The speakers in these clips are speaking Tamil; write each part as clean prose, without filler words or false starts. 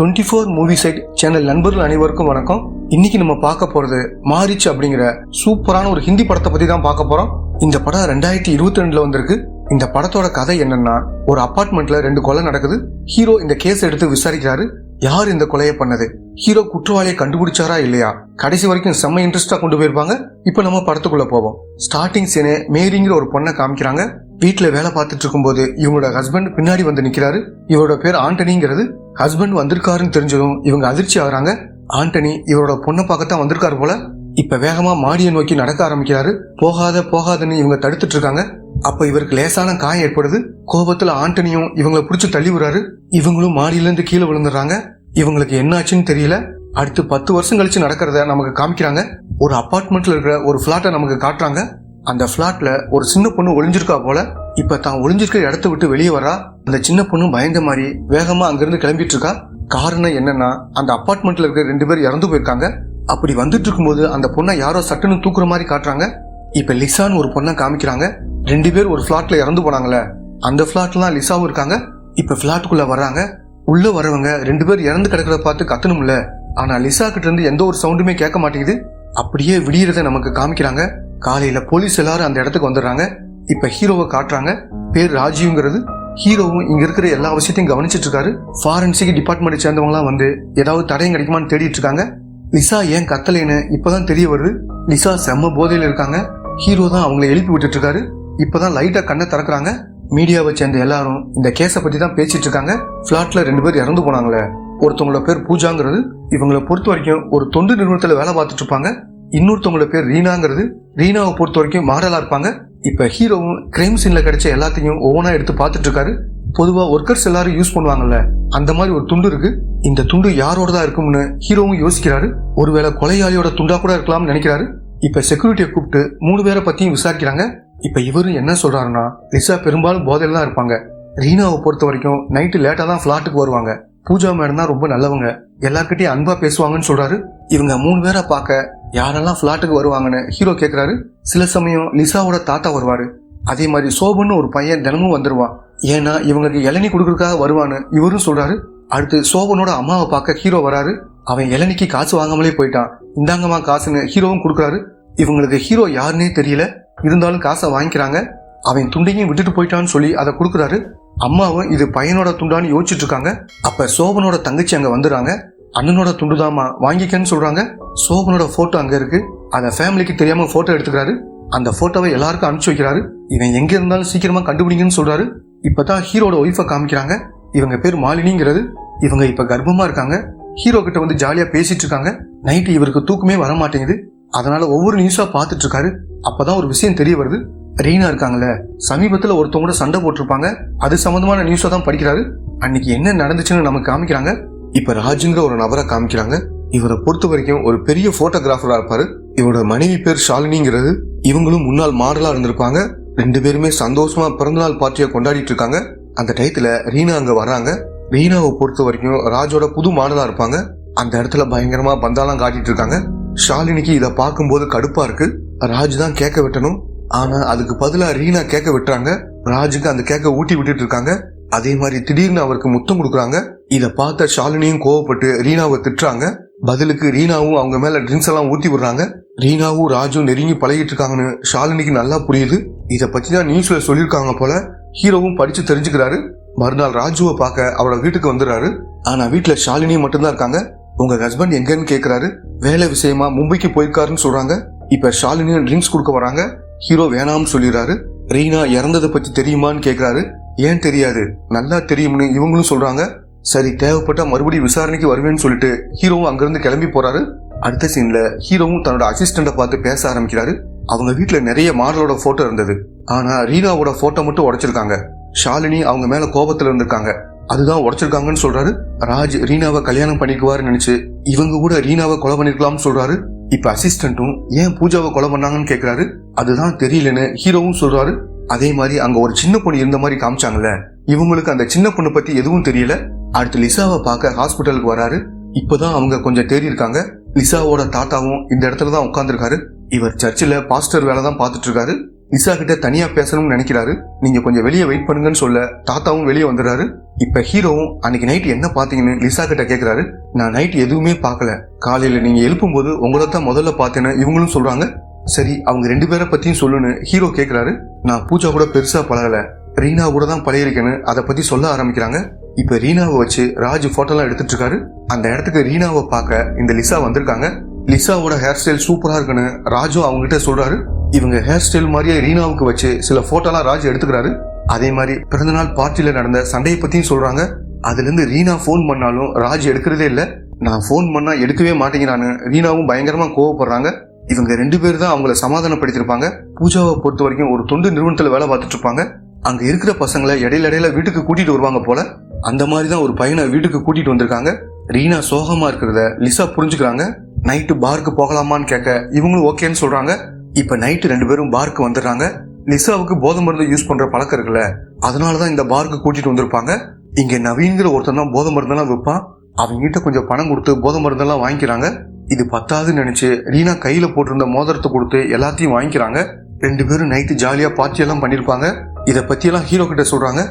24 மூவி சைட் சேனல் நண்பர்கள் அனைவருக்கும் வணக்கம். இன்னைக்கு நம்ம பார்க்க போறது மாரிச் அப்படிங்கிற சூப்பரான ஒரு ஹிந்தி படத்தை பத்தி தான் பார்க்க போறோம். இந்த படம் 2022 வந்திருக்கு. இந்த படத்தோட கதை என்னன்னா, ஒரு அபார்ட்மெண்ட்ல 2 கொலை நடக்குது. ஹீரோ இந்த கேஸ் எடுத்து விசாரிக்கிறாரு. யார் இந்த கொலையை பண்ணது, ஹீரோ குற்றவாளியை கண்டுபிடிச்சாரா இல்லையா, கடைசி வரைக்கும் செம்ம இன்ட்ரெஸ்டா கொண்டு போயிருப்பாங்க. இப்ப நம்ம படத்துக்குள்ள போவோம். ஸ்டார்டிங் சீனே மேரிங்கிற ஒரு பொண்ணை காமிக்கிறாங்க. வீட்டுல வேலை பார்த்துட்டு இருக்கும்போது இவங்களோட ஹஸ்பண்ட் பின்னாடி வந்து நிக்கிறாரு. இவரோட பேர் ஆண்டனிங்கிறது. ஹஸ்பண்ட் வந்திருக்காருன்னு தெரிஞ்சதும் இவங்க அதிர்ச்சி ஆகுறாங்க. ஆண்டனி இவரோட பொண்ணை பார்க்கத்தான் வந்திருக்காரு போல. இப்ப வேகமா மாடியை நோக்கி நடக்க ஆரம்பிக்கிறாரு. போகாதன்னு இவங்க தடுத்துட்டு இருக்காங்க. அப்ப இவருக்கு லேசான காயம் ஏற்படுது. கோபத்துல ஆண்டனியும் இவங்களை பிடிச்சு தள்ளி விடுறாரு. இவங்களும் மாடியில இருந்து கீழே விழுந்துடுறாங்க. இவங்களுக்கு என்ன ஆச்சுன்னு தெரியல. அடுத்து 10 வருஷம் கழிச்சு நடக்கிறத நமக்கு காமிக்கிறாங்க. ஒரு அபார்ட்மெண்ட்ல இருக்கிற ஒரு பிளாட்டை நமக்கு காட்டுறாங்க. அந்த பிளாட்ல ஒரு சின்ன பொண்ணு ஒளிஞ்சிருக்கா போல. இப்ப தான் ஒளிஞ்சிருக்கிற இடத்த விட்டு வெளியே வரா. அந்த சின்ன பொண்ணு பயந்த மாதிரி வேகமா அங்கிருந்து கிளம்பிட்டு இருக்கா. காரணம் என்னன்னா, அந்த அபார்ட்மெண்ட்ல இருக்கிற 2 பேர் இறந்து போயிருக்காங்க. அப்படி வந்துட்டு இருக்கும்போது அந்த பொண்ணை யாரோ சட்டுன்னு தூக்குற மாதிரி காட்டுறாங்க. இப்ப லிசான்னு ஒரு பொண்ணை காமிக்கிறாங்க. 2 பேர் ஒரு பிளாட்ல இறந்து போனாங்களே, அந்த பிளாட்லாம் லிசாவும் இருக்காங்க. இப்ப பிளாட்டுக்குள்ள வர்றாங்க. உள்ள வரவங்க 2 பேர் இறந்து கிடக்கிறத பார்த்து கத்தணும்ல. ஆனா லிசா கிட்ட இருந்து எந்த ஒரு சவுண்டுமே கேட்க மாட்டேங்குது. அப்படியே விடியறத நமக்கு காமிக்கிறாங்க. காலையில போலீஸ் எல்லாரும் அந்த இடத்துக்கு வந்துடுறாங்க. இப்ப ஹீரோவை காட்டுறாங்க. பேர் ராஜீவ்ங்கிறது. ஹீரோவும் இங்க இருக்கிற எல்லா விஷயத்தையும் கவனிச்சிட்டு இருக்காரு. ஃபாரன்சிக் டிபார்ட்மெண்ட் சேர்ந்தவங்களாம் வந்து ஏதாவது தடயம் கிடைக்குமான்னு தேடிட்டு இருக்காங்க. லிசா ஏன் கத்தலைன்னு இப்பதான் தெரிய வருது. லிசா செம்ம போதையில இருக்காங்க. ஹீரோ தான் அவங்களை எழுப்பி விட்டுட்டு இருக்காரு. இப்பதான் லைட்டா கண்ணை திறக்கிறாங்க. மீடியாவை சேர்ந்த எல்லாரும் இந்த கேஸை பத்தி தான் பேசிட்டு இருக்காங்க. பிளாட்ல 2 பேர் இறந்து போனாங்களே, ஒருத்தவங்களோட பேர் பூஜாங்கிறது. இவங்களை பொறுத்த வரைக்கும் ஒரு தொண்டு நிறுவனத்துல வேலை பார்த்துட்டு இருப்பாங்க. இன்னொருத்தவங்களோட பேர் ரீனாங்கிறது. ரீனாவை பொறுத்த வரைக்கும் மாடலா இருப்பாங்க. இப்ப ஹீரோவும் கிரைம் சீன்ல கிடைச்ச எல்லாத்தையும் ஒவ்வொன்றா எடுத்து பார்த்துட்டு இருக்காரு. பொதுவா ஒர்க்கர்ஸ் எல்லாரும் யூஸ் பண்ணுவாங்கல்ல, அந்த மாதிரி ஒரு துண்டு இருக்கு. இந்த துண்டு யாரோட தான் இருக்கும்னு ஹீரோவும் யோசிக்கிறாரு. ஒருவேளை கொலையாளியோட துண்டா கூட இருக்கலாம்னு நினைக்கிறாரு. இப்ப செக்யூரிட்டியை கூப்பிட்டு 3 பேரை பத்தியும் விசாரிக்கிறாங்க. இப்ப இவரும் என்ன சொல்றாருன்னா, லிசா பெரும்பாலும் போதையில தான் இருப்பாங்க. ரீனாவை பொறுத்த வரைக்கும் நைட்டு லேட்டா தான் பிளாட்டுக்கு வருவாங்க. பூஜா மேடம் தான் ரொம்ப நல்லவங்க, எல்லார்கிட்டயும் அன்பா பேசுவாங்கன்னு சொல்றாரு. இவங்க 3 பேரை பார்க்க யாரெல்லாம் பிளாட்டுக்கு வருவாங்கன்னு ஹீரோ கேக்குறாரு. சில சமயம் லிசாவோட தாத்தா வருவாரு. அதே மாதிரி சோபன்னு ஒரு பையன் தினமும் வந்துருவான். ஏன்னா இவங்களுக்கு இளநீ கொடுக்கறதுக்காக வருவான்னு இவரும் சொல்றாரு. அடுத்து சோபனோட அம்மாவை பார்க்க ஹீரோ வராரு. அவன் இளநிக்கு காசு வாங்காமலே போயிட்டான். இந்தாங்கம்மா காசுன்னு ஹீரோவும் கொடுக்குறாரு. இவங்களுக்கு ஹீரோ யாருன்னே தெரியல, இருந்தாலும் காசை வாங்கிக்கிறாங்க. அவன் துண்டையும் விட்டுட்டு போயிட்டான்னு சொல்லி அதை கொடுக்குறாரு. அம்மாவும் இது பையனோட துண்டான்னு யோசிச்சுட்டு இருக்காங்க. அப்ப சோபனோட தங்கச்சி அங்க வந்துடுறாங்க. அண்ணனோட துண்டுதாமா, வாங்கிக்கன்னு சொல்றாங்க. சோபனோட போட்டோ அங்க இருக்கு. அத ஃபேமிலிக்கு தெரியாம போட்டோ எடுத்துக்கிறாரு. அந்த போட்டோவை எல்லாருக்கும் அனுப்பிச்சு வைக்கிறாரு. இவன் எங்க இருந்தாலும் சீக்கிரமா கண்டுபிடிங்கன்னு சொல்றாரு. இப்பதான் ஹீரோட ஒய்ஃபை காமிக்கிறாங்க. இவங்க பேர் மாலினிங்கிறது. இவங்க இப்ப கர்ப்பமா இருக்காங்க. ஹீரோ கிட்ட வந்து ஜாலியா பேசிட்டு இருக்காங்க. நைட்டு இவருக்கு தூக்கமே வர மாட்டேங்குது. அதனால ஒவ்வொரு நியூஸா பாத்துட்டு இருக்காரு. அப்பதான் ஒரு விஷயம் தெரிய வருது. ரீனா இருக்காங்கல்ல, சமீபத்துல ஒருத்தவங்க சண்டை போட்டிருப்பாங்க. அது சம்பந்தமான நியூஸா தான் படிக்கிறாரு. அன்னைக்கு என்ன நடந்துச்சுன்னு நமக்கு காமிக்கிறாங்க. இப்ப ராஜுங்கிற ஒரு நபரை காமிக்கிறாங்க. இவரை பொறுத்த வரைக்கும் ஒரு பெரிய போட்டோகிராஃபரா இருப்பாரு. இவரோட மனைவி பேர் ஷாலினிங்கிறது. இவங்களும் முன்னாள் மாடலா இருந்திருப்பாங்க. 2 பேருமே சந்தோஷமா பிறந்தநாள் பார்ட்டியை கொண்டாடிட்டு இருக்காங்க. அந்த டயத்துல ரீனா அங்க வர்றாங்க. ரீனாவை பொறுத்த வரைக்கும் ராஜோட புது மாடலா இருப்பாங்க. அந்த இடத்துல பயங்கரமா பந்தாலாம் காட்டிட்டு இருக்காங்க. ஷாலினிக்கு இதை பார்க்கும்போது கடுப்பா இருக்கு. ராஜ் தான் கேக்க வெட்டணும், ஆனா அதுக்கு பதிலா ரீனா கேக்க விட்டுறாங்க. ராஜுக்கு அந்த கேக்க ஊட்டி விட்டுட்டு இருக்காங்க. அதே மாதிரி திடீர்னு அவருக்கு முத்தம் கொடுக்குறாங்க. இதை பார்த்த ஷாலினியும் கோவப்பட்டு ரீனாவை திட்டுறாங்க. பதிலுக்கு ரீனாவும் அவங்க மேல ட்ரிங்க்ஸ் எல்லாம் ஊத்தி விடுறாங்க. ரீனாவும் ராஜும் நெருங்கி பழகிட்டு இருக்காங்கன்னு ஷாலினிக்கு நல்லா புரியுது. இதை பத்தி தான் நியூஸ்ல சொல்லியிருக்காங்க போல. ஹீரோவும் படிச்சு தெரிஞ்சுக்கிறாரு. மறுநாள் ராஜுவை பார்க்க அவரோட வீட்டுக்கு வந்துடுறாரு. ஆனா வீட்டுல ஷாலினி மட்டும்தான் இருக்காங்க. உங்க ஹஸ்பண்ட் எங்கன்னு கேக்குறாரு. வேலை விஷயமா மும்பைக்கு போயிருக்காருன்னு சொல்றாங்க. இப்ப ஷாலினியும் ட்ரிங்க்ஸ் கொடுக்க வராங்க. ஹீரோ வேணாம்னு சொல்லிடுறாரு. ரீனா இறந்ததை பத்தி தெரியுமான்னு கேக்குறாரு. ஏன் தெரியாது, நல்லா தெரியும்னு இவங்களும் சொல்றாங்க. சரி, தேவைப்பட்ட மறுபடியும் விசாரணைக்கு வருவேன்னு சொல்லிட்டு ஹீரோவும் அங்கிருந்து கிளம்பி போறாரு. அடுத்த சீன்ல ஹீரோவும் தன்னோட அசிஸ்டண்ட பார்த்து பேச ஆரம்பிக்கிறாரு. அவங்க வீட்டுல நிறைய மாடலோட போட்டோ இருந்தது. ஆனா ரீனாவோட போட்டோ மட்டும் உடைச்சிருக்காங்க. ஷாலினி அவங்க மேல கோபத்துல இருந்திருக்காங்க, அதுதான் உடைச்சிருக்காங்கன்னு சொல்றாரு. ராஜ் ரீனாவை கல்யாணம் பண்ணிக்குவாருன்னு நினைச்சு இவங்க கூட ரீனாவை கொலை பண்ணிருக்கலாம்னு சொல்றாரு. இப்ப அசிஸ்டன்ட்டும் ஏன் பூஜாவை கொலை பண்ணாங்கன்னு கேக்குறாரு. அதுதான் தெரியலன்னு ஹீரோவும் சொல்றாரு. அதே மாதிரி அங்க ஒரு சின்ன பொண்ணு இருந்த மாதிரி காமிச்சாங்கல்ல, இவங்களுக்கு அந்த சின்ன பொண்ணு பத்தி எதுவும் தெரியல. அடுத்து லிசாவை பார்க்க ஹாஸ்பிட்டலுக்கு வராரு. இப்பதான் அவங்க கொஞ்சம் தேடி இருக்காங்க. லிசாவோட தாத்தாவும் இந்த இடத்துல தான் உட்கார்ந்துருக்காரு. இவர் சர்ச்சில் பாஸ்டர் வேலை தான் பார்த்துட்டு இருக்காரு. லிசா கிட்ட தனியா பேசணும்னு நினைக்கிறாரு. நீங்க கொஞ்சம் வெளியே வெயிட் பண்ணுங்கன்னு சொல்ல தாத்தாவும் வெளியே வந்துடுறாரு. இப்ப ஹீரோவும் அன்னைக்கு நைட் என்ன பாத்தீங்கன்னு லிசா கிட்ட கேக்குறாரு. நான் நைட் எதுவுமே பார்க்கல, காலையில நீங்க எழுப்பும் போது உங்களைத்தான் முதல்ல பார்த்தேன்னு இவங்களும் சொல்றாங்க. சரி, அவங்க 2 பேரை பத்தியும் சொல்லுன்னு ஹீரோ கேக்குறாரு. நான் பூஜா கூட பெருசா பழகல, ரீனா கூட தான் பழகிருக்கேன்னு அதை பத்தி சொல்ல ஆரம்பிக்கிறாங்க. இப்ப ரீனாவை வச்சு ராஜ் போட்டோலாம் எடுத்துட்டு இருக்காரு. அந்த இடத்துக்கு ரீனாவை பார்க்க இந்த லிசா வந்திருக்காங்க. லிசாவோட ஹேர் ஸ்டைல் சூப்பரா இருக்குன்னு ராஜும் அவங்க கிட்ட சொல்றாரு. இவங்க ஹேர் ஸ்டைல் மாதிரியே ரீனாவுக்கு வச்சு சில போட்டோலாம் ராஜ் எடுத்துக்கிறாரு. அதே மாதிரி பிறந்தநாள் பார்ட்டியில நடந்த சண்டையை பத்தியும் சொல்றாங்க. அதுல இருந்து ரீனா போன் பண்ணாலும் ராஜ் எடுக்கிறதே இல்ல, நான் போன் பண்ணா எடுக்கவே மாட்டேங்கிறான்னு ரீனாவும் பயங்கரமா கோவப்படுறாங்க. இவங்க 2 பேர் தான் அவங்கள சமாதானப்படுத்திருப்பாங்க. பூஜாவை பொறுத்த வரைக்கும் ஒரு தொண்டு நிறுவனத்துல வேலை பார்த்துட்டு இருப்பாங்க. அங்க இருக்கிற பசங்களை இடையில வீட்டுக்கு கூட்டிட்டு வருவாங்க போல. அந்த மாதிரிதான் ஒரு பையனை வீட்டுக்கு கூட்டிட்டு வந்திருக்காங்க. ரீனா சோகமா இருக்கிறத லிசா புரிஞ்சுக்கிறாங்க. நைட்டு பாருக்கு போகலாமான்னு கேட்க இவங்களும் ஓகேன்னு சொல்றாங்க. இப்ப நைட்டு 2 பேரும் பாருக்கு வந்துடுறாங்க. லிசாவுக்கு போதை மருந்து யூஸ் பண்ற பழக்கம் இருக்குல்ல, அதனாலதான் இந்த பாருக்கு கூட்டிட்டு வந்திருப்பாங்க. இங்க நவீன்கிற ஒருத்தன் தான் போதை மருந்தெல்லாம் விற்பான். அவங்க கிட்ட கொஞ்சம் பணம் கொடுத்து போதை மருந்தெல்லாம் வாங்கிக்கிறாங்க. இது பத்தாதுன்னு நினைச்சு ரீனா கையில போட்டிருந்த மோதிரத்தை கொடுத்து எல்லாத்தையும் வாங்கிக்கிறாங்க. 2 பேரும் நைட்டு ஜாலியா பார்ட்டி எல்லாம் பண்ணிருப்பாங்க. இத பத்தி எல்லாம் ஹீரோ கிட்ட சொல்றாங்க.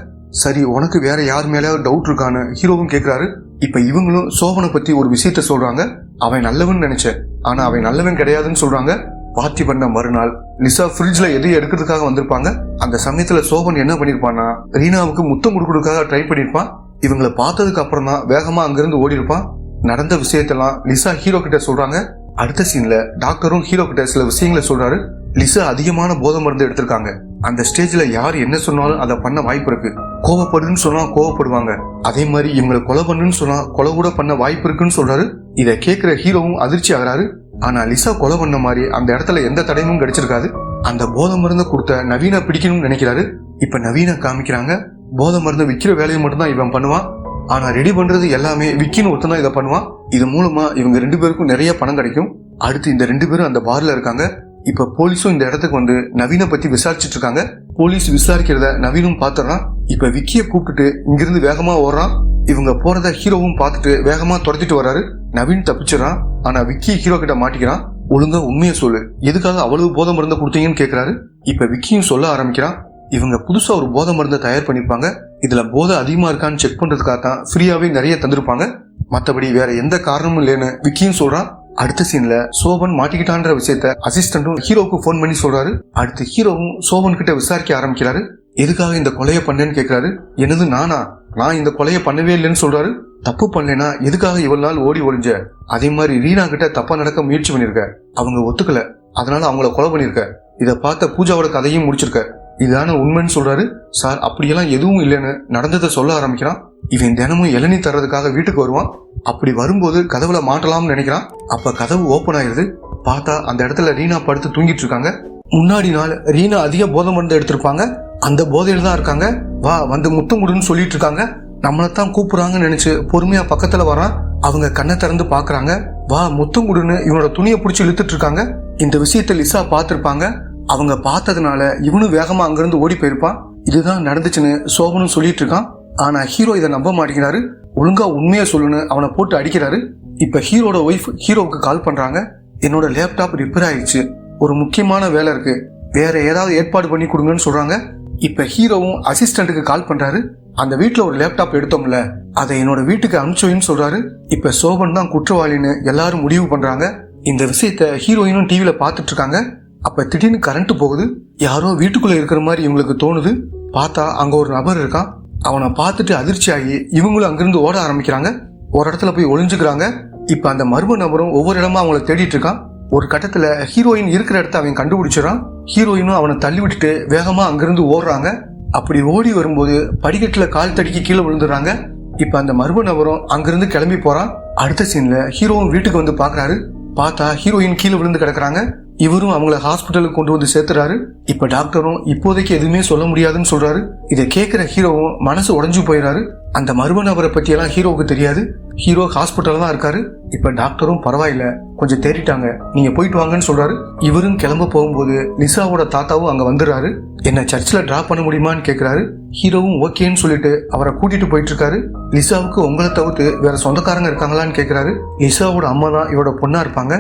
சரி, உனக்கு வேற யார் மேலேயாவது டவுட் இருக்கான்னு ஹீரோவும் கேக்குறாரு. இப்ப இவங்களும் சோபனை பத்தி ஒரு விஷயத்த சொல்றாங்க. அவன் நல்லவன் நினைச்சேன், ஆனா அவன் நல்லவன் கிடையாதுன்னு சொல்றாங்க. பார்ட்டி பண்ண மறுநாள் லிசா ஃப்ரிட்ஜ்ல எதையும் எடுக்கிறதுக்காக வந்திருப்பாங்க. அந்த சமயத்துல சோபன் என்ன பண்ணிருப்பான்னா ரீனாவுக்கு முத்தம் கொடுக்கறதுக்காக ட்ரை பண்ணிருப்பான். இவங்களை பார்த்ததுக்கு அப்புறம் தான் வேகமா அங்கிருந்து ஓடி இருப்பான். நடந்த விஷயத்தெல்லாம் லிசா ஹீரோ கிட்ட சொல்றாங்க. அடுத்த சீன்ல டாக்டரும் ஹீரோ கிட்ட சில விஷயங்களை சொல்றாரு. லிசா அதிகமான போதை மருந்து எடுத்திருக்காங்க. அந்த ஸ்டேஜ்ல யார் என்ன சொன்னாலும் அதை பண்ண வாய்ப்பு இருக்கு. கோவப்படுன்னு சொன்னா கோவப்படுவாங்க. அதே மாதிரி இவங்களை கொலை பண்ணுன்னு சொன்னா கொலை கூட பண்ண வாய்ப்பு இருக்குன்னு சொல்றாரு. இதை கேட்கிற ஹீரோவும் அதிர்ச்சி ஆகிறாரு. ஆனா லிசா கொலை பண்ண மாதிரி அந்த இடத்துல எந்த தடயமும் கிடைச்சிருக்காது. அந்த போதை மருந்தை கொடுத்த நவீன பிடிக்கணும்னு நினைக்கிறாரு. இப்ப நவீன காமிக்கிறாங்க. போதை மருந்து விற்கிற வேலையை மட்டும்தான் இவன் பண்ணுவான். ஆனா ரெடி பண்றது எல்லாமே விக்கின்னு ஒருத்தன் தான் இதை பண்ணுவான். இது மூலமா இவங்க 2 பேருக்கும் நிறைய பணம் கிடைக்கும். அடுத்து இந்த 2 பேரும் அந்த பார்ல இருக்காங்க. இப்ப போலீஸும் இந்த இடத்துக்கு வந்து நவீனை பத்தி விசாரிச்சுட்டு இருக்காங்க. போலீஸ் விசாரிக்கிறத நவீனும் பாத்துறான். இப்ப விக்கிய கூப்பிட்டுட்டு இங்கிருந்து வேகமா ஓடுறான். இவங்க போறத ஹீரோவும் பார்த்துட்டு வேகமா துரத்திட்டு வர்றாரு. நவீன் தப்பிச்சிடறான். ஆனா விக்கி ஹீரோ கிட்ட மாட்டிக்கிறான். ஒழுங்கா உண்மையை சொல்லு, எதுக்காக அவ்வளவு போதை மருந்தை கொடுத்தீங்கன்னு கேக்குறாரு. இப்ப விக்கியும் சொல்ல ஆரம்பிக்கிறான். இவங்க புதுசா ஒரு போதை மருந்தை தயார் பண்ணிருப்பாங்க. இதுல போதை அதிகமா இருக்கான்னு செக் பண்றதுக்காக தான் ஃப்ரீயாவே நிறைய தந்திருப்பாங்க. மத்தபடி வேற எந்த காரணமும் இல்லைன்னு விக்கியும் சொல்றான். அடுத்த சீன்ல சோபன் மாட்டிக்கிட்டான்ற விஷயத்த அசிஸ்டன்டும் ஹீரோக்கு போன் பண்ணி சொல்றாரு. அடுத்து ஹீரோவும் சோபன் கிட்ட விசாரிக்க ஆரம்பிக்கிறாரு. எதுக்காக இந்த கொலையை பண்ணேன்னு கேக்குறாரு. என்னது நானா? நான் இந்த கொலையை பண்ணவே இல்லைன்னு சொல்றாரு. தப்பு பண்ணலனா எதுக்காக இவ்வளவு நாள் ஓடி ஒளிஞ்ச? அதே மாதிரி ரீனா கிட்ட தப்பா நடக்க முயற்சி பண்ணிருக்க, அவங்க ஒத்துக்கல, அதனால அவங்கள கொலை பண்ணிருக்க. இத பார்த்த பூஜாவோட கதையும் முடிச்சிருக்க, இதுதான உண்மைன்னு சொல்றாரு. சார், அப்படியெல்லாம் எதுவும் இல்லைன்னு நடந்ததை சொல்ல ஆரம்பிக்கிறான். இவன் தினமும் இளநீ தர்றதுக்காக வீட்டுக்கு வருவான். அப்படி வரும்போது கதவுல மாட்டலாம்னு நினைக்கிறான். அப்ப கதவு ஓபன் ஆயிருது. பார்த்தா அந்த இடத்துல ரீனா படுத்து தூங்கிட்டு இருக்காங்க. முன்னாடி நாள் ரீனா அதிக போதை மருந்து எடுத்திருப்பாங்க. அந்த போதையில தான் இருக்காங்க. வா, வந்து முத்தம் கொடுன்னு சொல்லிட்டு இருக்காங்க. நம்மளைத்தான் கூப்பிடுறாங்கன்னு நினைச்சு பொறுமையா பக்கத்துல வரான். அவங்க கண்ணை திறந்து பாக்குறாங்க. வா, முத்தம் கொடுன்னு இவனோட துணியை பிடிச்சி இழுத்துட்டு இருக்காங்க. இந்த விஷயத்த லிசா பார்த்திருப்பாங்க. அவங்க பார்த்ததுனால இவனும் வேகமா அங்கிருந்து ஓடி போயிருப்பான். இதுதான் நடந்துச்சுன்னு சோபனும் சொல்லிட்டு இருக்கான். ஆனா ஹீரோ இதை நம்ப மாட்டேங்கிறாரு. ஒழுங்கா உண்மையா சொல்லுன்னு அவனை போட்டு அடிக்கிறாரு. இப்ப ஹீரோட ஒய்ஃப் ஹீரோவுக்கு கால் பண்றாங்க. என்னோட லேப்டாப் ரிப்பேர் ஆயிடுச்சு, ஒரு முக்கியமான வேலை இருக்கு, வேற ஏதாவது ஏற்பாடு பண்ணி கொடுங்கன்னு சொல்றாங்க. இப்ப ஹீரோவும் அசிஸ்டன்ட்டுக்கு கால் பண்றாரு. அந்த வீட்டுல ஒரு லேப்டாப் எடுத்தோம்ல, அதை என்னோட வீட்டுக்கு அனுப்பிச்சோன்னு சொல்றாரு. இப்ப சோபன் தான் குற்றவாளின்னு எல்லாரும் முடிவு பண்றாங்க. இந்த விஷயத்த ஹீரோயினும் டிவில பாத்துட்டு இருக்காங்க. அப்ப திடீர்னு கரண்ட் போகுது. யாரோ வீட்டுக்குள்ள இருக்கிற மாதிரி இவங்களுக்கு தோணுது. பார்த்தா அங்க ஒரு நபர் இருக்கான். அவனை பார்த்துட்டு அதிர்ச்சி ஆகி இவங்களும் அங்கிருந்து ஓட ஆரம்பிக்கிறாங்க. ஒரு இடத்துல போய் ஒளிஞ்சுக்கிறாங்க. இப்ப அந்த மர்ம நபரும் ஒவ்வொரு இடமா அவங்கள தேடிட்டு இருக்கான். ஒரு கட்டத்துல ஹீரோயின் இருக்கிற இடத்த அவன் கண்டுபிடிச்சிடறான். ஹீரோயினும் அவனை தள்ளி விட்டுட்டு வேகமா அங்கிருந்து ஓடுறாங்க. அப்படி ஓடி வரும்போது படிக்கட்டுல கால் தடிக்கி கீழே விழுந்துடுறாங்க. இப்ப அந்த மர்ம நபரும் அங்கிருந்து கிளம்பி போறான். அடுத்த சீன்ல ஹீரோவும் வீட்டுக்கு வந்து பாக்குறாரு. பார்த்தா ஹீரோயின் கீழே விழுந்து கிடக்குறாங்க. இவரும் அவங்கள ஹாஸ்பிட்டலுக்கு கொண்டு வந்து சேர்த்துறாரு. இப்ப டாக்டரும் இப்போதைக்கு எதுவுமே சொல்ல முடியாதுன்னு சொல்றாரு. இதை கேட்கிற ஹீரோவும் மனசு உடைஞ்சு போயிடாரு. அந்த மர்ம நபரை பத்தி எல்லாம் ஹீரோவுக்கு தெரியாது. ஹீரோ ஹாஸ்பிட்டல் தான் இருக்காரு. இப்ப டாக்டரும் பரவாயில்ல, கொஞ்சம் தேறிட்டாங்க, நீங்க போயிட்டு வாங்கன்னு சொல்றாரு. இவரும் கிளம்ப போகும்போது லிசாவோட தாத்தாவும் அங்க வந்துடுறாரு. என்ன சர்ச்சில் டிராப் பண்ண முடியுமான்னு கேக்குறாரு. ஹீரோவும் ஓகேன்னு சொல்லிட்டு அவரை கூட்டிட்டு போயிட்டு இருக்காரு. லிசாவுக்கு உங்களை தவிர்த்து வேற சொந்தக்காரங்க இருக்காங்களான்னு கேக்குறாரு. லிசாவோட அம்மா தான் இவரோட பொண்ணா இருப்பாங்க.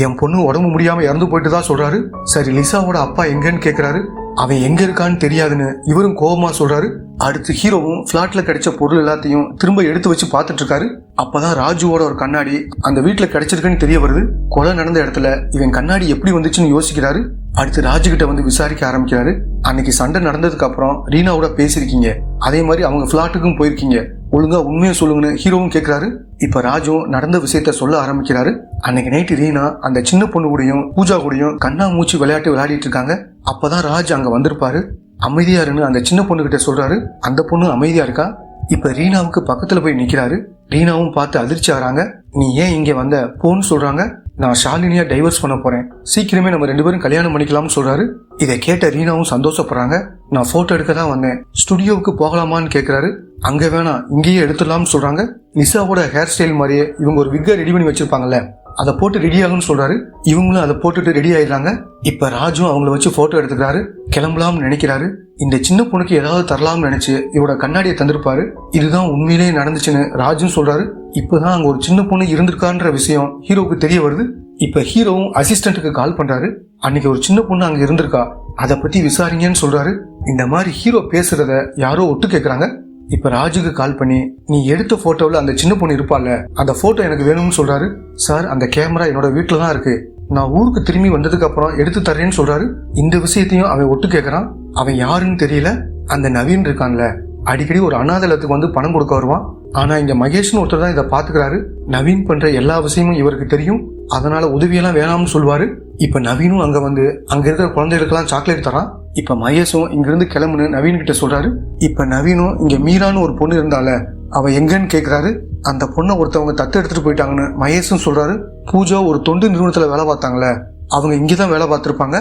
என் பொண்ணு உடம்பு முடியாம இறந்து போயிட்டு தான் சொல்றாரு. சரி, லிசாவோட அப்பா எங்கன்னு கேக்குறாரு. அவன் எங்க இருக்கான்னு தெரியாதுன்னு இவரும் கோபமா சொல்றாரு. அடுத்து ஹீரோவும் பிளாட்ல கிடைச்ச பொருள் எல்லாத்தையும் திரும்ப எடுத்து வச்சு பார்த்துட்டு இருக்காரு. அப்பதான் ராஜுவோட ஒரு கண்ணாடி அந்த வீட்டுல கிடைச்சிருக்குன்னு தெரிய வருது. கொலை நடந்த இடத்துல இவன் கண்ணாடி எப்படி வந்துச்சுன்னு யோசிக்கிறாரு. அடுத்து ராஜு கிட்ட வந்து விசாரிக்க ஆரம்பிக்கிறாரு. அன்னைக்கு சண்டை நடந்ததுக்கு அப்புறம் ரீனாவோட பேசிருக்கீங்க, அதே மாதிரி அவங்க பிளாட்டுக்கும் போயிருக்கீங்க, ஒழுங்கா உண்மையை சொல்லுங்கன்னு ஹீரோவும் கேட்கிறாரு. இப்ப ராஜுவும் நடந்த விஷயத்த சொல்ல ஆரம்பிக்கிறாரு. அன்னைக்கு நைட்டு ரீனா அந்த சின்ன பொண்ணு கூடயும் பூஜா கூடயும் கண்ணா மூச்சு விளையாட்டு விளையாடிட்டு இருக்காங்க. அப்பதான் ராஜ் அங்க வந்திருப்பாரு. அமைதியா இருன்னு அந்த சின்ன பொண்ணு கிட்ட சொல்றாரு. அந்த பொண்ணு அமைதியா இருக்கா. இப்ப ரீனாவுக்கு பக்கத்துல போய் நிக்கிறாரு. ரீனாவும் பார்த்து அதிர்ச்சி ஆறாங்க. நீ ஏன் இங்க வந்த, போன்னு சொல்றாங்க. நான் ஷாலினியா டைவர்ஸ் பண்ண போறேன், சீக்கிரமே நம்ம 2 பேரும் கல்யாணம் பண்ணிக்கலாம்னு சொல்றாரு. இதை கேட்ட ரீனாவும் சந்தோஷப்படுறாங்க. நான் போட்டோ எடுக்க தான் வந்தேன், ஸ்டுடியோவுக்கு போகலாமான்னு கேட்கிறாரு. அங்க வேணாம், இங்கேயே எடுத்துடலாம்னு சொல்றாங்க. லிசாவோட ஹேர் ஸ்டைல் மாதிரியே இவங்க ஒரு விக்கை ரெடி பண்ணி வச்சிருப்பாங்கல்ல, அதை போட்டு ரெடி ஆகும்னு சொல்றாரு. இவங்களும் அதை போட்டுட்டு ரெடி ஆயிடுறாங்க. இப்ப ராஜும் அவங்கள வச்சு போட்டோ எடுத்துக்கிறாரு. கிளம்பலாம்னு நினைக்கிறாரு. இந்த சின்ன பொண்ணுக்கு ஏதாவது தரலாம்னு நினைச்சு இவரோட கண்ணாடியை தந்திருப்பாரு. இதுதான் உண்மையிலேயே நடந்துச்சுன்னு ராஜும் சொல்றாரு. இப்பதான் அங்க ஒரு சின்ன பொண்ணு இருந்திருக்கான்ற விஷயம் ஹீரோவுக்கு தெரிய வருது. இப்ப ஹீரோவும் அசிஸ்டன்ட்டுக்கு கால் பண்றாரு. அன்னைக்கு ஒரு சின்ன பொண்ணு அங்க இருந்திருக்கா, அதை பத்தி விசாரிங்கன்னு சொல்றாரு. இந்த மாதிரி ஹீரோ பேசுறத யாரோ ஒட்டு கேக்குறாங்க. இப்ப ராஜுக்கு கால் பண்ணி, நீ எடுத்த போட்டோவில் அந்த சின்ன பொண்ணு இருப்பால, அந்த போட்டோ எனக்கு வேணும்னு சொல்றாரு. சார், அந்த கேமரா என்னோட வீட்டுல தான் இருக்கு, நான் ஊருக்கு திரும்பி வந்ததுக்கு அப்புறம் எடுத்து தரேன்னு சொல்றாரு. இந்த விஷயத்தையும் அவன் ஒட்டு கேட்கறான். அவன் யாருன்னு தெரியல. அந்த நவீன் இருக்கான்ல, அடிக்கடி ஒரு அனாதலத்துக்கு வந்து பணம் கொடுக்க வருவான். ஆனா இங்க மகேஷ்னு ஒருத்தர் தான் இதை பாத்துக்கிறாரு. நவீன் பண்ற எல்லா விஷயமும் இவருக்கு தெரியும். அதனால உதவியெல்லாம் வேணாம்னு சொல்லுவாரு. இப்ப நவீனும் அங்க வந்து அங்க இருக்கிற குழந்தைகளுக்கெல்லாம் சாக்லேட் தரான். இப்ப மகேஷும் இங்கிருந்து கிளம்புன்னு நவீன் கிட்ட சொல்றாரு. இப்ப நவீனும் இங்க மீரான்னு ஒரு பொண்ணு இருந்தால, அவ எங்கன்னு கேக்குறாரு. அந்த பொண்ணை ஒருத்தவங்க தத்து எடுத்துட்டு போயிட்டாங்கன்னு மகேஷும் சொல்றாரு. பூஜா ஒரு தொண்டு நிறுவனத்துல வேலை பார்த்தாங்களே, அவங்க இங்கதான் வேலை பார்த்திருப்பாங்க.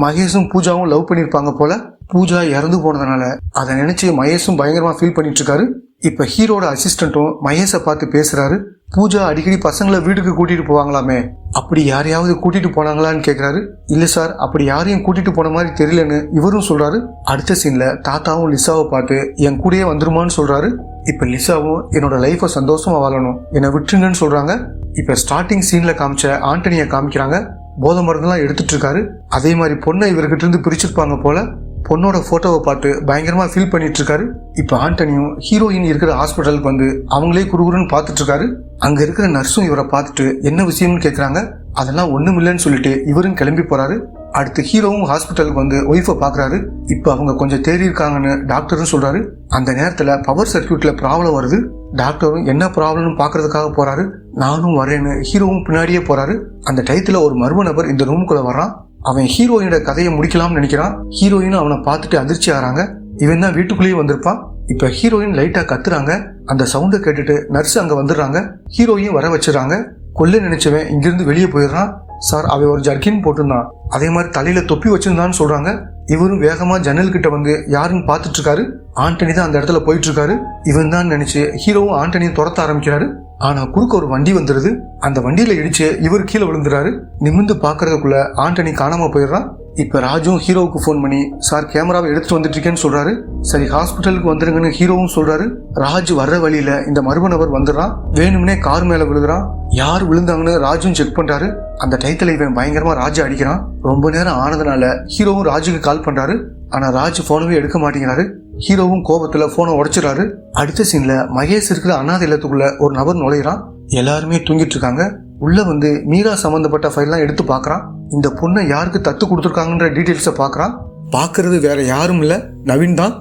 மகேஷும் பூஜாவும் லவ் பண்ணிருப்பாங்க போல. பூஜா இறந்து போனதுனால அதை நினைச்சு மகேஷும் பயங்கரமா ஃபீல் பண்ணிட்டு இருக்காரு. இப்ப ஹீரோட அசிஸ்டன்ட்டும் மகேஷை பார்த்து பேசுறாரு. பூஜா அடிக்கடி பசங்களை வீட்டுக்கு கூட்டிட்டு போவாங்களாமே, அப்படி யாரையாவது கூட்டிட்டு போனாங்களான்னு கேக்குறாரு. இல்ல சார், அப்படி யாரையும் கூட்டிட்டு போன மாதிரி தெரியலன்னு இவரும் சொல்றாரு. அடுத்த சீன்ல தாத்தாவும் லிசாவை பார்த்து என் கூடயே வந்துருமான்னு சொல்றாரு. இப்ப லிசாவும் என்னோட லைஃப சந்தோஷமா வாழணும், என்னை விட்டுருங்கன்னு சொல்றாங்க. இப்ப ஸ்டார்டிங் சீன்ல காமிச்ச ஆண்டனிய காமிக்கிறாங்க. போதை மருந்தெல்லாம் எடுத்துட்டு இருக்காரு. அதே மாதிரி பொண்ணை இவர்கிட்ட இருந்து பிரிச்சிருப்பாங்க போல. பொண்ணோட போட்டோவை பார்த்து பயங்கரமா ஃபீல் பண்ணிட்டு இருக்காரு. இப்ப ஆண்டனியும் ஹீரோயின் இருக்கிற ஹாஸ்பிட்டலுக்கு வந்து அவங்களே குறுகுறுன்னு பார்த்துட்டு இருக்காரு. அங்க இருக்கிற நர்ஸும் இவரை பார்த்துட்டு என்ன விஷயம்னு கேக்குறாங்க. அதெல்லாம் ஒண்ணும் இல்லைன்னு சொல்லிட்டு இவரும் கிளம்பி போறாரு. அடுத்து ஹீரோவும் ஹாஸ்பிட்டலுக்கு வந்து ஒய்ஃபை பாக்குறாரு. இப்ப அவங்க கொஞ்சம் தேறி இருக்காங்கன்னு டாக்டரும் சொல்றாரு. அந்த நேரத்துல பவர் சர்க்கியூட்ல ப்ராப்ளம் வருது. டாக்டரும் என்ன ப்ராப்ளம்னு பாக்குறதுக்காக போறாரு. நானும் வரேன்னு ஹீரோவும் பின்னாடியே போறாரு. அந்த டயத்துல ஒரு மர்ம நபர் இந்த ரூமுக்குள்ள வர்றான். அவன் ஹீரோயினோட கதையை முடிக்கலாம்னு நினைக்கிறான். ஹீரோயினும் அவனை பார்த்துட்டு அதிர்ச்சி ஆறாங்க. இவன் தான் வீட்டுக்குள்ளேயே வந்திருப்பான். இப்ப ஹீரோயின் லைட்டா கத்துறாங்க. அந்த சவுண்டை கேட்டுட்டு நர்ஸ் அங்க வந்துடுறாங்க. ஹீரோயின் வர வச்சிடறாங்க. கொல்ல நினைச்சவன் இங்கிருந்து வெளியே போயிடுறான். சார், அவன் ஒரு ஜர்க்கின் போட்டிருந்தான், அதே மாதிரி தலையில தொப்பி வச்சிருந்தான்னு சொல்றாங்க. இவரும் வேகமா ஜன்னல் கிட்ட வந்து யாருன்னு பாத்துட்டு இருக்காரு. ஆண்டனி தான் அந்த இடத்துல போயிட்டு இருக்காரு. இவன் தான் நினைச்சு ஹீரோவும் ஆண்டனியை துரத்த ஆரம்பிக்கிறாரு. ஆனா குறுக்க ஒரு வண்டி வந்துருது. அந்த வண்டியில இடிச்சு இவர் கீழே விழுந்துறாரு. நிமிர்ந்து பாக்குறதுக்குள்ள ஆண்டனி காணாம போயிடுறான். இப்ப ராஜும் ஹீரோவுக்கு போன் பண்ணி, சார் கேமராவை எடுத்துட்டு வந்துட்டு இருக்கேன்னு சொல்றாரு. சரி, ஹாஸ்பிட்டலுக்கு வந்துருங்கன்னு ஹீரோவும் சொல்றாரு. ராஜு வர்ற வழியில இந்த மர்ம நபர் வந்துடுறான். வேணும்னே கார் மேல விழுகிறான். யார் விழுந்தாங்கன்னு ராஜும் செக் பண்றாரு. அந்த டயத்துல இவன் பயங்கரமா ராஜு அடிக்கிறான். ரொம்ப நேரம் ஆனதுனால ஹீரோவும் ராஜுக்கு கால் பண்றாரு. ஆனா ராஜு போனவே எடுக்க மாட்டேங்கிறாரு. ஹீரோவும் கோபத்துல போனை உடைச்சிடறாரு. அடுத்த சீன்ல மகேஷ் இருக்கிற அனாதை இல்லத்துக்குள்ள ஒரு நபர் நுழையிறான். எல்லாருமே தூங்கிட்டு இருக்காங்க. உள்ள வந்து மீரா சம்பந்தப்பட்ட ஃபைல்லாம் எடுத்து பாக்குறான். இந்த பொண்ணை யாருக்கு தத்து கொடுத்துருக்காங்கன்ற டீடைல்ஸை பாக்குறான். பாக்குறது வேற யாரும் இல்ல, நவீன் தான்.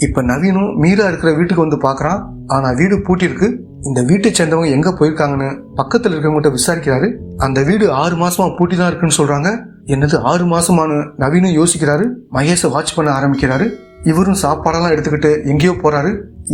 இப்ப நவீனும் மீரா இருக்கிற வீட்டுக்கு வந்து பாக்குறான். ஆனா வீடு பூட்டி இருக்கு. இந்த வீட்டை சேர்ந்தவங்க எங்க போயிருக்காங்கன்னு பக்கத்துல இருக்கவங்ககிட்ட விசாரிக்கிறாரு. அந்த வீடு 6 மாசமா பூட்டி தான் இருக்குன்னு சொல்றாங்க. என்னது 6 மாசமானு நவீனும் யோசிக்கிறாரு. மகேஷை வாட்ச் பண்ண ஆரம்பிக்கிறாரு. இவரும் சாப்பாடெல்லாம் எடுத்துக்கிட்டு எங்கேயோ போறாரு.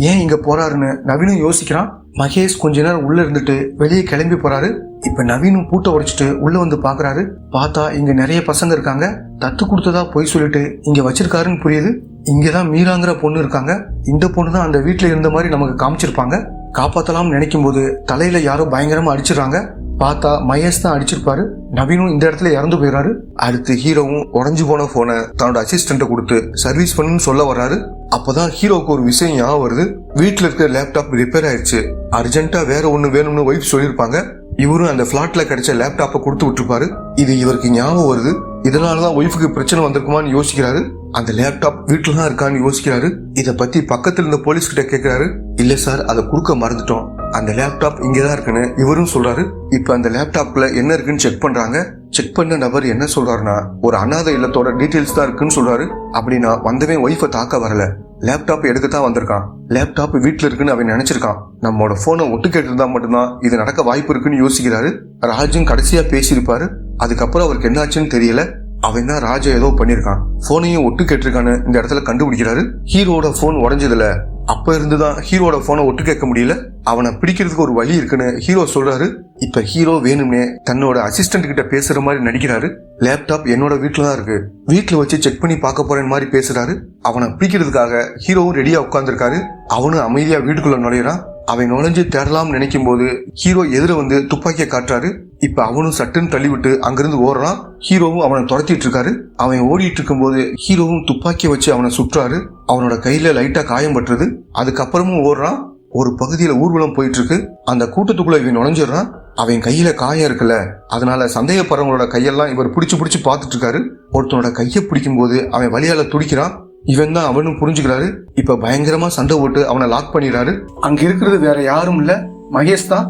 ஏன் இங்க போறாருன்னு நவீனும் யோசிக்கிறான். மகேஷ் கொஞ்ச நேரம் உள்ள இருந்துட்டு வெளியே கிளம்பி போறாரு. இப்ப நவீனும் பூட்டை உடைச்சிட்டு உள்ள வந்து பாக்குறாரு. பார்த்தா இங்க நிறைய பசங்க இருக்காங்க. தத்து கொடுத்ததா போய் சொல்லிட்டு இங்க வச்சிருக்காருன்னு புரியுது. இங்கதான் மீராங்கிற பொண்ணு இருக்காங்க. இந்த பொண்ணு தான் அந்த வீட்டுல இருந்த மாதிரி நமக்கு காமிச்சிருப்பாங்க. காப்பாத்தலாம்னு நினைக்கும் போது தலையில யாரோ பயங்கரமா அடிச்சிடறாங்க. பார்த்தா மகேஷ் தான் அடிச்சிருப்பாரு. நவீனும் இந்த இடத்துல இறந்து போயிடாரு. அடுத்து ஹீரோவும் உடஞ்சு போன போனை தன்னோட அசிஸ்டன்ட்ட கொடுத்து சர்வீஸ் பண்ணுன்னு சொல்ல வர்றாரு. அப்பதான் ஹீரோவுக்கு ஒரு விஷயம் ஞாபகம் வருது. வீட்டுல இருக்கிற லேப்டாப் ரிப்பேர் ஆயிடுச்சு, அர்ஜென்ட்டா வேற ஒண்ணு வேணும்னு ஒய்ஃப் சொல்லியிருப்பாங்க. இவரும் அந்த பிளாட்ல கிடைச்ச லேப்டாப்பை கொடுத்து விட்டுருப்பாரு. இது இவருக்கு ஞாபகம் வருது. இதனாலதான் ஒய்ஃபுக்கு பிரச்சனை வந்திருக்குமான்னு யோசிக்கிறாரு. அந்த லேப்டாப் வீட்டுல தான் இருக்கான்னு யோசிக்கிறாரு. இத பத்தி பக்கத்துல இருந்த போலீஸ் கிட்ட கேட்கிறாரு. இல்ல சார், அதை குடுக்க மறந்துட்டோம், அந்த லேப்டாப் இங்கதான் இருக்குன்னு இவரும் சொல்றாரு. இப்ப அந்த லேப்டாப்ல என்ன இருக்குன்னு செக் பண்றாங்க. செக் பண்ண நபர் என்ன சொல்றாருன்னா, ஒரு அனாதை இல்லத்தோட டீடைல்ஸ் தான் இருக்குன்னு சொல்றாரு. அப்படின்னா வந்தவன் ஒய்ஃபை தாக்க வரல, லேப்டாப் எடுக்கத்தான் வந்திருக்கான். லேப்டாப் வீட்டுல இருக்குன்னு அவன் நினைச்சிருக்கான். நம்மளோட போனை ஒட்டு கேட்டிருந்தா மட்டும்தான் இது நடக்க வாய்ப்பு இருக்குன்னு யோசிக்கிறாரு. ராஜும் கடைசியா பேசியிருப்பாரு. அதுக்கப்புறம் அவருக்கு என்னாச்சுன்னு தெரியல. அவன் தான் ராஜா ஏதோ பண்ணிருக்கான், போனையும் ஒட்டு கேட்டிருக்கான்னு இந்த இடத்துல கண்டுபிடிக்கிறாரு. ஹீரோட போன் உடஞ்சதுல அப்ப இருந்துதான் ஹீரோட போனை ஒட்டு கேட்க முடியல. அவனை பிடிக்கிறதுக்கு ஒரு வழி இருக்குன்னு ஹீரோ சொல்றாரு. இப்ப ஹீரோ வேணும்னே தன்னோட அசிஸ்டன்ட் கிட்ட பேசுற மாதிரி நடிக்கிறாரு. லேப்டாப் என்னோட வீட்டுல தான் இருக்கு, வீட்டுல வச்சு செக் பண்ணி பார்க்க போறேன் மாதிரி பேசுறாரு. அவனை பிடிக்கிறதுக்காக ஹீரோவும் ரெடியா உட்கார்ந்துருக்காரு. அவனும் அமைதியா வீட்டுக்குள்ள நுழையிறான். அவன் நுழைஞ்சு தேடலாம் நினைக்கும் போது ஹீரோ எதிர வந்து துப்பாக்கியை காட்டுறாரு. இப்ப அவனும் சட்டுன்னு தள்ளிவிட்டு அங்கிருந்து ஓடுறான். ஹீரோவும் அவனை துரத்திட்டு இருக்காரு. அவன் ஓடிட்டு இருக்கும் போது ஹீரோவும் துப்பாக்கியை வச்சு அவனை சுற்றாரு. அவனோட கையில லைட்டா காயம் பட்டுறது. அதுக்கப்புறமும் ஓடுறான். ஒரு பகுதியில ஊர்வலம் போயிட்டு இருக்கு. அந்த கூட்டத்துக்குள்ள இவன் நுழைஞ்சிடறான். அவன் கையில காயம் இருக்குல்ல, அதனால சந்தேகப்படுறவங்களோட கையெல்லாம் இவர் பிடிச்சு பார்த்துட்டு இருக்காரு. ஒருத்தனோட கையை பிடிக்கும் போது அவன் வலியால துடிக்கிறான். இவன் தான் அவனும் புரிஞ்சுக்கிறாரு. இப்ப பயங்கரமா சண்டை போட்டு அவனை லாக் பண்ணிடுறாரு. அங்க இருக்கிறது வேற யாரும் இல்ல, மகேஷ் தான்.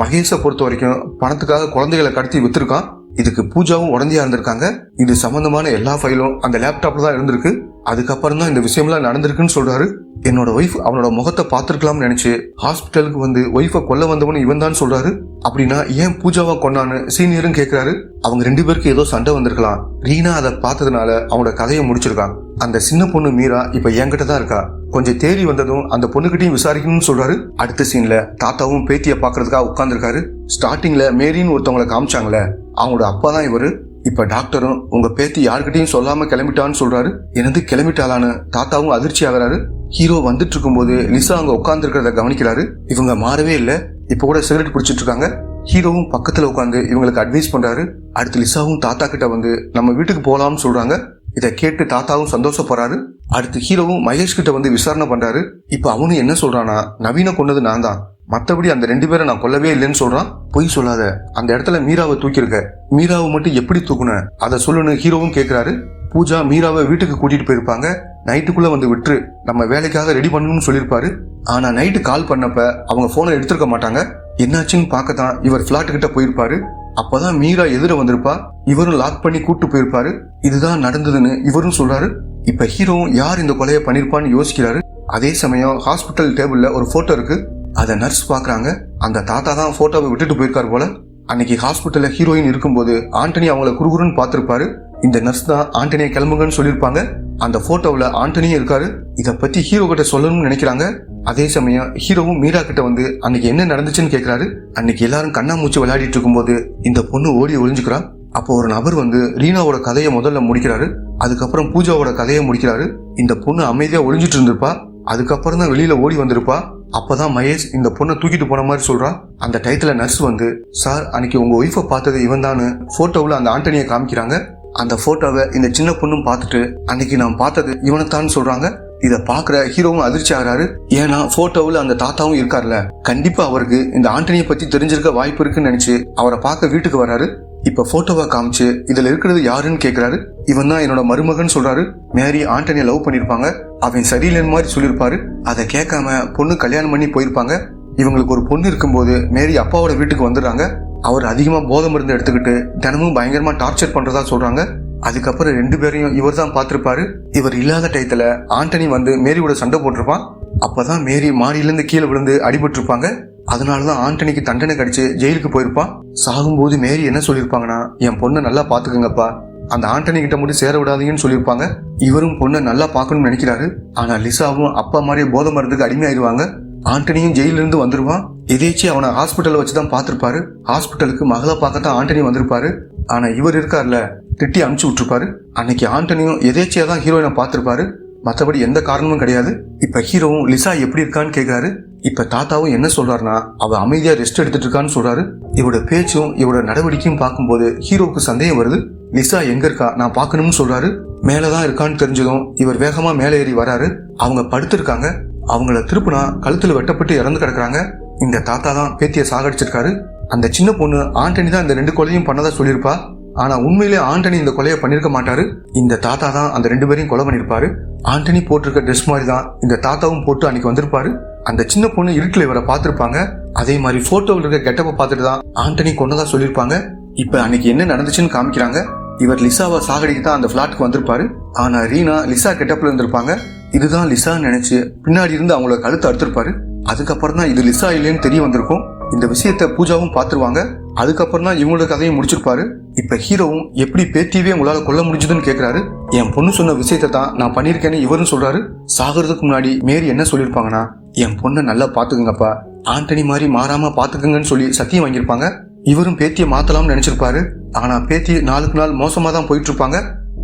மகேஷை பொறுத்த வரைக்கும் பணத்துக்காக குழந்தைகளை கடத்தி வித்துருக்கான். இதுக்கு பூஜாவும் உடந்தையா இருந்திருக்காங்க. இது சம்பந்தமான எல்லா ஃபைலும் அந்த லேப்டாப்ல தான் இருந்திருக்கு. அதுக்கப்புறம் தான் இந்த விஷயம்லாம் நடந்திருக்குன்னு சொல்றாரு. என்னோட ஒய்ஃப் அவனோட முகத்தை பார்த்திருக்கலாம்னு நினைச்சு ஹாஸ்பிட்டலுக்கு வந்து ஒய்ஃபை கொல்ல வந்தவனு இவன் தான் சொல்றாரு. அப்படின்னா ஏன் பூஜாவா கொண்டான்னு சீனியரும் கேட்கிறாரு. அவங்க 2 பேருக்கு ஏதோ சண்டை வந்திருக்கலாம். ரீனா அதை பார்த்ததுனால அவனோட கதையை முடிச்சிருக்கான். அந்த சின்ன பொண்ணு மீரா இப்ப என்கிட்ட தான் இருக்கா. கொஞ்சம் தேடி வந்ததும் அந்த பொண்ணுகிட்டையும் விசாரிக்கணும்னு சொல்றாரு. அடுத்த சீன்ல தாத்தாவும் பேத்திய பாக்குறதுக்காக உட்கார்ந்துருக்காரு. ஸ்டார்டிங்ல மேரின்னு ஒருத்தவங்களை காமிச்சாங்களே, அவங்களோட அப்பா தான் இவரு. இப்ப டாக்டரும் உங்க பேத்தி யாருக்கிட்டையும் சொல்லாம கிளம்பிட்டான்னு சொல்றாரு. எனது கிளம்பிட்டாலான்னு தாத்தாவும் அதிர்ச்சி ஆகிறாரு. ஹீரோ வந்துட்டு இருக்கும் போது லிசா அங்க உட்கார்ந்து இருக்கிறத கவனிக்கிறாரு. இவங்க மாறவே இல்ல. இப்ப கூட சிகரெட் பிடிச்சிட்டு இருக்காங்க. ஹீரோவும் பக்கத்துல உட்காந்து இவங்களுக்கு அட்வைஸ் பண்றாரு. அடுத்து லிசாவும் தாத்தா கிட்ட வந்து நம்ம வீட்டுக்கு போலாம்னு சொல்றாங்க. இதை கேட்டு தாத்தாவும் சந்தோஷப்படுறாரு. அடுத்து ஹீரோவும் மகேஷ் கிட்ட வந்து விசாரணை பண்றாரு. இப்ப அவனும் என்ன சொல்றானா, நவீன கொன்னது நான் தான், மத்தபடி அந்த 2 பேரை நான் கொல்லவே இல்லைன்னு சொல்றான். பொய் சொல்லாத, அந்த இடத்துல மீராவை தூக்கியிருக்க, மீராவை மட்டும் எப்படி தூக்குன அதை சொல்லுன்னு ஹீரோவும் கேட்கிறாரு. பூஜா மீராவை வீட்டுக்கு கூட்டிட்டு போயிருப்பாங்க. நைட்டுக்குள்ள வந்து விட்டு நம்ம வேலைக்காக ரெடி பண்ணணும்னு சொல்லியிருப்பாரு. ஆனா நைட்டு கால் பண்ணப்ப அவங்க போனை எடுத்திருக்க மாட்டாங்க. என்னாச்சுன்னு பார்க்கத்தான் இவர் பிளாட் கிட்ட போயிருப்பாரு. அப்பதான் மீரா எதிர வந்திருப்பா. இவரும் லாக் பண்ணி கூட்டு போயிருப்பாரு. இதுதான் நடந்ததுன்னு இவரும் சொல்றாரு. இப்ப ஹீரோவும் யார் இந்த கொலையை பண்ணிருப்பான்னு யோசிக்கிறாரு. அதே சமயம் ஹாஸ்பிட்டல் டேபிள்ல ஒரு போட்டோ இருக்கு. அத நர்ஸ் பாக்குறாங்க. அந்த தாத்தா தான் போட்டோவை விட்டுட்டு போயிருக்காரு போல. அன்னைக்கு ஹாஸ்பிட்டல்ல ஹீரோயின் இருக்கும்போது ஆண்டனி அவங்கள குறுகுறுன்னு பாத்திருப்பாரு. இந்த நர்ஸ் தான் ஆண்டனியை கிளம்புங்கன்னு சொல்லியிருப்பாங்க. அந்த போட்டோவில் ஆண்டனியும் இருக்காரு. இத பத்தி ஹீரோ கிட்ட சொல்லணும்னு நினைக்கிறாங்க. அதே சமயம் ஹீரோவும் மீரா கிட்ட வந்து அன்னைக்கு என்ன நடந்துச்சுன்னு கேட்கிறாரு. அன்னைக்கு எல்லாரும் கண்ணாமூச்சி விளையாடிட்டு இருக்கும்போது இந்த பொண்ணு ஓடி ஒளிஞ்சுக்கிறான். அப்போ ஒரு நபர் வந்து ரீனாவோட கதையை முதல்ல முடிக்கிறாரு. அதுக்கப்புறம் பூஜாவோட கதையை முடிக்கிறாரு. இந்த பொண்ணு அமைதியா ஒளிஞ்சிட்டு இருந்திருப்பா. அதுக்கப்புறம் தான் வெளியில ஓடி வந்திருப்பா. அப்பதான் மகேஷ் இந்த பொண்ணை தூக்கிட்டு போன மாதிரி சொல்றான். அந்த டயத்துல நர்ஸ் வந்து, சார் அன்னைக்கு உங்க ஒய்ஃபை பார்த்தது இவன் தானு போட்டோவில் அந்த ஆண்டனியை காமிக்கிறாங்க. அந்த போட்டோவை இந்த சின்ன பொண்ணும் பார்த்துட்டு அன்னைக்கு நான் பார்த்தது இவனைத்தான் சொல்றாங்க. இத பாக்குற ஹீரோவும் அதிர்ச்சி ஆகிறாரு. ஏன்னா போட்டோவில் அந்த தாத்தாவும் இருக்காருல்ல, கண்டிப்பா அவருக்கு இந்த ஆண்டனியை பத்தி தெரிஞ்சிருக்க வாய்ப்பு இருக்குன்னு நினைச்சு அவரை பார்க்க வீட்டுக்கு வராரு. இப்ப போட்டோவை காமிச்சு இதுல இருக்கிறது யாருன்னு கேக்குறாரு. இவன் தான் என்னோட மருமகன் சொல்றாரு. மேரி ஆண்டனியை லவ் பண்ணிருப்பாங்க, அவன் சரியில்லைன்னு மாதிரி சொல்லியிருப்பாரு. அதை கேட்காம பொண்ணு கல்யாணம் பண்ணி போயிருப்பாங்க. இவங்களுக்கு ஒரு பொண்ணு இருக்கும்போது மேரி அப்பாவோட வீட்டுக்கு வந்துடுறாங்க. அவர் அதிகமா போதை மருந்து எடுத்துக்கிட்டு தினமும் பயங்கரமா டார்ச்சர் பண்றதா சொல்றாங்க. அதுக்கப்புறம் 2 பேரையும் இவர் தான் பார்த்திருப்பாரு. இவர் இல்லாத டயத்துல ஆண்டனி வந்து மேரியோட சண்டை போட்டிருப்பான். அப்பதான் மேரி மாடியிலிருந்து கீழே விழுந்து அடிபட்டு இருப்பாங்க. அதனாலதான் ஆண்டனிக்கு தண்டனை கிடைச்சு ஜெயிலுக்கு போயிருப்பான். சாகும்போது மேரி என்ன சொல்லியிருப்பாங்கன்னா, என் பொண்ணை நல்லா பாத்துக்கங்கப்பா, அந்த ஆண்டனி கிட்ட மட்டும் சேர விடாதீங்கன்னு சொல்லியிருப்பாங்க. இவரும் பொண்ணை நல்லா பாக்கணும்னு நினைக்கிறாரு. ஆனா லிசாவும் அப்பா மாதிரியே போதை மருந்துக்கு அடிமையாயிருவாங்க. ஆண்டனியும் ஜெயில இருந்து வந்துருவான். எதேச்சி அவனை ஹாஸ்பிட்டல்ல வச்சுதான் பாத்திருப்பாரு. ஹாஸ்பிட்டலுக்கு மகளை பார்க்கத்தான் ஆண்டனி வந்திருப்பாரு. ஆனா இவர் இருக்கார்ல, திட்டி அனுப்பிச்சு விட்டுருப்பாரு. அன்னைக்கு ஆண்டனியும் எதேச்சியா தான் ஹீரோயினை பார்த்திருப்பாரு. மற்றபடி எந்த காரணமும் கிடையாது. இப்ப ஹீரோவும் லிசா எப்படி இருக்கான்னு கேட்கிறாரு. இப்ப தாத்தாவும் என்ன சொல்றாருன்னா, அவ அமைதியா ரெஸ்ட் எடுத்துட்டு இருக்கான்னு சொல்றாரு. இவரோட பேச்சும் இவரோட நடவடிக்கையும் பார்க்கும்போது ஹீரோவுக்கு சந்தேகம் வருது. லிசா எங்க இருக்கா, நான் பாக்கணும்னு சொல்றாரு. மேலதான் இருக்கான்னு தெரிஞ்சதும் இவர் வேகமா மேலே ஏறி வராரு. அவங்க படுத்திருக்காங்க. அவங்கள திருப்புனா கழுத்துல வெட்டப்பட்டு இறந்து கிடக்குறாங்க. இந்த தாத்தா தான் பேத்திய சாகடிச்சிருக்காரு. அந்த சின்ன பொண்ணு ஆண்டனி தான் இந்த 2 கொலையும் பண்ணதா சொல்லியிருப்பா. ஆனா உண்மையிலே ஆண்டனி இந்த கொலையை பண்ணிருக்க மாட்டாரு. இந்த தாத்தா தான் அந்த 2 பேரையும் கொலை பண்ணிருப்பாரு. ஆண்டனி போட்டிருக்க ட்ரெஸ் மாதிரி தான் இந்த தாத்தாவும் போட்டு அன்னைக்கு வந்திருப்பாரு. அந்த சின்ன பொண்ணு இருட்டுல இவரை பார்த்திருப்பாங்க. அதே மாதிரி போட்டோவில் இருக்க கெட்டப்ப பார்த்துட்டு தான் ஆண்டனி கொன்னதா சொல்லியிருப்பாங்க. இப்ப அன்னைக்கு என்ன நடந்துச்சுன்னு காமிக்கிறாங்க. இவர் லிசாவை சாகடிக்கு தான் அந்த பிளாட்டுக்கு வந்திருப்பாரு. ஆனா ரீனா லிசா கெட்டப்ல இருந்திருப்பாங்க. இதுதான் லிசான்னு நினைச்சு பின்னாடி இருந்து அவங்களோட கழுத்தை அறுத்திருப்பாரு. அதுக்கப்புறம் தான் இது லிசா இல்லைன்னு தெரிய வந்திருக்கும். இந்த விஷயத்த பூஜாவும் பாத்துருவாங்க. அதுக்கப்புறம் தான் இவங்களோட கதையை முடிச்சிருப்பாரு. இப்ப ஹீரோவும் எப்படி பேத்தியவே உங்களால கொல்ல முடிஞ்சதுன்னு கேக்குறாரு. என் பொண்ணு சொன்ன விஷயத்த தான் நான் பண்ணிருக்கேன்னு இவரும் சொல்றாரு. சாகிறதுக்கு முன்னாடி மேரி என்ன சொல்லிருப்பாங்கன்னா, என் பொண்ணை நல்லா பாத்துக்குங்கப்பா, ஆண்டனி மாதிரி மாறாம பாத்துக்குங்கன்னு சொல்லி சத்தியம் வாங்கியிருப்பாங்க. இவரும் பேத்தியை மாத்தலாம்னு நினைச்சிருப்பாரு. ஆனா பேத்தி நாளுக்கு நாள் மோசமா தான் போயிட்டு இருப்பாங்க.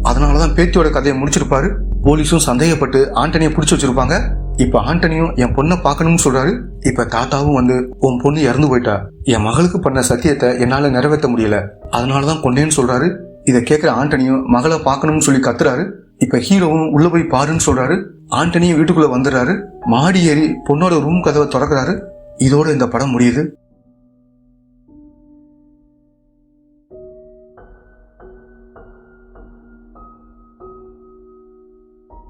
அதனாலதான் பேத்தியோட கதையை முடிச்சிருப்பாரு. போலீஸும் சந்தேகப்பட்டு ஆண்டனியை பிடிச்சு வச்சிருப்பாங்க. இப்ப ஆண்டனியும் என் பொண்ணை பாக்கணும்னு சொல்றாரு. இப்ப தாத்தாவும் வந்து, உன் பொண்ணு இறந்து போயிட்டா, என் மகளுக்கு பண்ண சத்தியத்தை என்னால நிறைவேற்ற முடியல, அதனாலதான் கொன்னேன்னு சொல்றாரு. இதை கேட்கிற ஆண்டனியும் மகளை பாக்கணும்னு சொல்லி கத்துறாரு. இப்ப ஹீரோவும் உள்ள போய் பாருன்னு சொல்றாரு. ஆண்டனியும் வீட்டுக்குள்ள வந்துடுறாரு. மாடி ஏறி பொண்ணோட ரூம் கதவை திறக்கிறாரு. இதோட இந்த படம் முடியுது.